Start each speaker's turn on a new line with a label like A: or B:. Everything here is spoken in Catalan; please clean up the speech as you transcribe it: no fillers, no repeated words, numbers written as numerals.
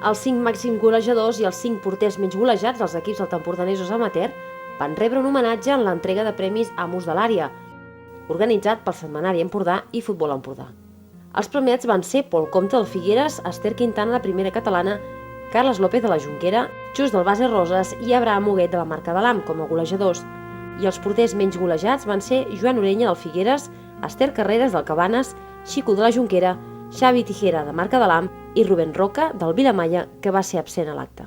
A: Els 5 màxims golejadors i els 5 porters menys golejats dels equips altaempordanesos amateur van rebre un homenatge en l'entrega de premis Amos de l'Àrea, organitzat pel Setmanari Empordà i Futbol Empordà. Els premiats van ser Pol Comte del Figueres, Esther Quintana de Primera Catalana, Carles López de la Jonquera, Xus del Base Roses i Abraham Huguet de la Marca de l'Am com a golejadors. I els porters menys golejats van ser Joan Orenya del Figueres, Esther Carreras del Cabanes, Xico de la Jonquera, Xavi Tijera de Marca de l'Am i Rubén Roca del Vilamalla, que va ser absent a l'acte.